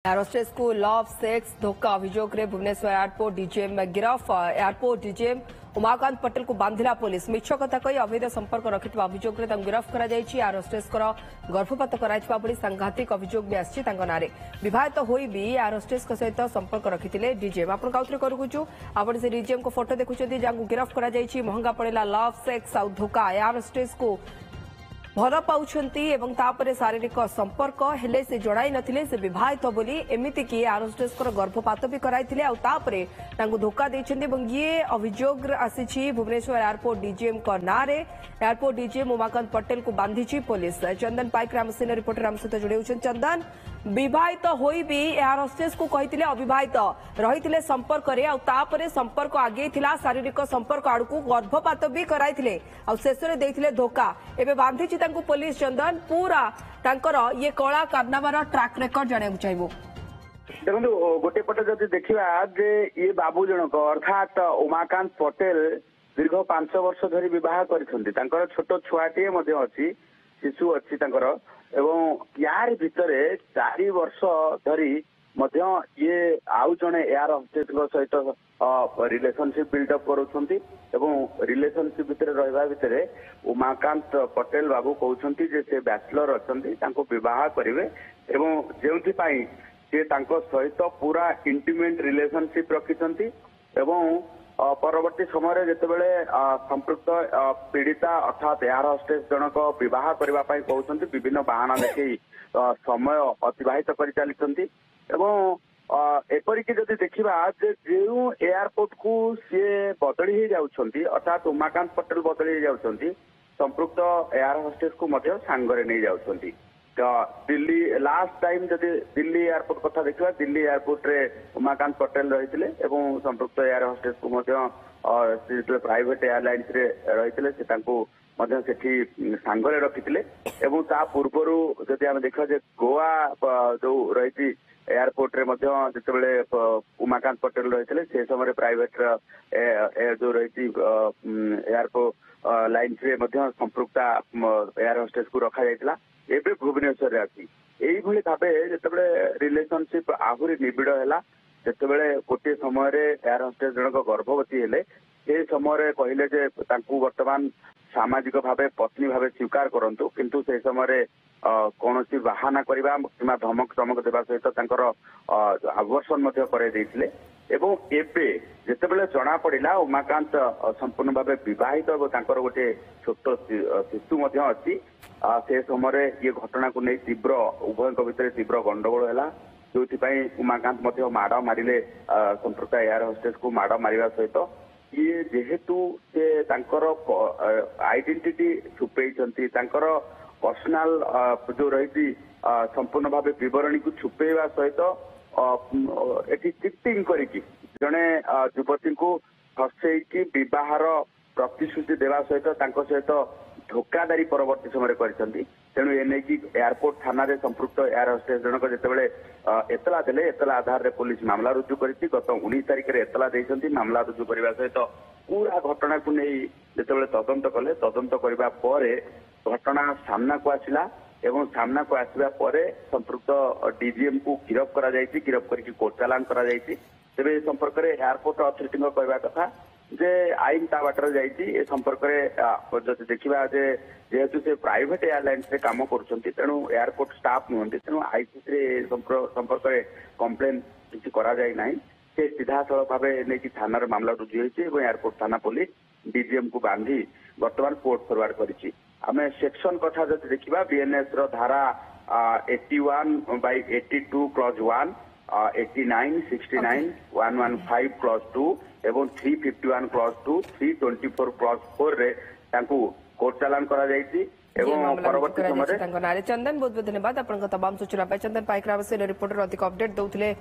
एरोस्टेस को love sex धोखा अभियोग रे भुवनेश्वर एयरपोर्ट डीजीएम गिरफ। एयरपोर्ट डीजीएम उमाकांत पटेल को बांधिला पुलिस। मिछ कथा कही अवैध संपर्क रखिथिबा अभियोग रे गिरफ करा जायछि। एरोस्टेस गर्भपात कराइथिबा बली सांघातिक अभियोग भी आछि तांको नारे। विवाहित होई भी एरोस्टेस सहित संपर्क रखिथिले डीजीएम। आपण काउथरे करूछु आपण से डीजीएम को फोटो देखुछथि जांगु गिरफ करा जायछि। महंगा पड़ेला लव सेक्स आ धोखा। एरोस्टेस को भल पाउछंती एवं तापरे शारीरिक संपर्क हेले से जणाई नथिले से विवाहित बोली एमिति कि एरोस्टेस गर्भपात भी कराइथिले आ तापरे तांगु धोखा दैछंती एवं ये अभियोग आसीछि भुवनेश्वर एयरपोर्ट डीजीएम को नारे। एयरपोर्ट डीजीएम उमाकांत पटेल को बांधिछि पुलिस। चंदन पाइक रामसेना रिपोर्टर आम सहित जोड़ी होछन। चंदन, विवाहित होई भी एरोस्टेस को कहिथिले अविवाहित रहिथिले संपर्क रे आ तापरे संपर्क आगे थिला शारीरिक संपर्क आड़कू गर्भपात भी कराइथिले आ शेषरे दैथिले धोखा। एबे बांधिछि तांकु पुलिस। चंदन, पूरा तांकर ये कला कारनामार ट्रैक रेकर्ड जाने चाहिए। देखो गोटे पटे जदि देखा जे ये बाबू जनक अर्थात उमाकांत पटेल दीर्घ 5 वर्ष धरी विवाह करछन्ती। तांकर छोट छुआटीए अछि, शिशु अछि तांकर एवं यार भितरे 4 वर्ष धरी मध्य ये आउ जने एयर होस्टेस सहित रिलेशनशिप बिल्डअप करूछन्ती एवं रिलेशनशिप भितरे रहबा भितरे उमाकांत पटेल बाबू कहउछन्ती जे से बैचलर अछन्ती तांको विवाह करिवे एवं जेउथि पई से तांको सहित पूरा इंटीमेट रिलेशनशिप रखिछन्ती एवं परवर्ती समय जेतेबेले संपृक्त पीड़िता अर्थात एयर होस्टेस जनक विवाह करबा पई कहउछन्ती विभिन्न बहाना देखि समय अतिबाहित करि चलिछन्ती एवं एपरिक जदि देखा जो एयरपोर्ट को सी बदली ही जाउछन्ती अर्थात उमाकांत पटेल बदली ही जाउछन्ती संपृक्त एयर होस्टेस को मध्य सांगरे नहीं जाउछन्ती। दिल्ली लास्ट टाइम जदि दिल्ली एयरपोर्ट कथा देखा दिल्ली एयरपोर्ट रे उमाकांत पटेल रहिथिले एवं संपृक्त एयर होस्टेस को मध्य प्राइवेट एयरलाइंस रे रहिथिले से तांको मध्य सेठी सांगरे रखिथिले एवं ता पूर्वरु जदि हम देखा जे गोवा जो रहिथि एयरपोर्ट रे मध्य जितेबेले उमाकांत पटेल रहिथिले से समय प्राइवेट जो रही एयरपोर्ट लाइन रे मध्य संपृक्ता एयर होस्टेस को रखा जाइतिला। एबे भुवनेश्वर रे अछि एई भली भाबे जितेबेले रिलेशनशिप आहुरी निबिड़ हैला जितेबेले गोटे समय रे एयर होस्टेस जनक गर्भवती हेले से समय कहले जे तांकु वर्तमान सामाजिक भावे पत्नी भावे स्वीकार करंतु किंतु से समय कौन बाहाना करवा कि धमक चमक देवा सहित आवर्षण एवं एबे जितेबेले जना पड़ा उमाकांत संपूर्ण भाव विवाहित गोटे छोट शिशु अच्छी से समय ये घटना को नहीं तीव्र उभय भितर तीव्र गंडगोल है जो उमाकांत माड़ मारे संपर्क एयर होस्टेस को माड़ मारिबा सहित ये जेहेतु से आइडेंटिटी छुपेइछन्ती पर्सनाल जो रही संपूर्ण भाव बरणी को छुपेवा सहित एटी चिटिंग करिकी जने युवती को फसैकी विवाहर प्रतिश्रुति देवा सहित धोखादारी परवर्ती समय करछन्ती। तेणु एने की एयरपोर्ट थाना रे संपृक्त एयर होस्टेस जनक जेतेबेले एतला देले एतला आधार रे पुलिस मामला रुजु करिछि। गत 19 तारिख रे एतला दैछन्ती। मामला रुजु करबा सहित पूरा घटना को नहीं जेतेबेले तदंत कले तदंत करबा परे घटना सामना को आसिला एवं सामना को आसवा परे संपृक्त डीजीएम को गिरफ करा जायछि। गिरफ करके कोर्ट चालान करा जायछि। तेबे संपर्क रे एयरपोर्ट अथॉरिटी को कहबा कथा जे आईन ता बाटर जायछि। ए संपर्क रे जति देखिबा जे जेहेतु से प्राइवेट एयरलाइंस रे काम करूछन्ती तेणु एयरपोर्ट स्टाफ नुहंती तेणु आईसीसी रे संपर्क रे कंप्लेन किछि करा जाय नाही। से सीधा सड़क भाव नहीं थाना मामला रुजु होती एयरपोर्ट थाना पुलिस डीजीएम को बांधी वर्तमान कोर्ट फरवर्ड करिछि। आम सेक्शन कथा जब देखा बीएनएस धारा 81/82 क्लॉज 1 89 69 115 क्लॉज 2 एवं 351 क्लॉज 2 324 क्लॉज 4 रे तांकु कोर्ट चालान करा जायछि एवं परवर्ती समय चंदन बहुत बहुत धन्यवाद। आपन तमाम सूचना चंदन पाइक रावत से रिपोर्टर अधिक अपडेट दउथिले।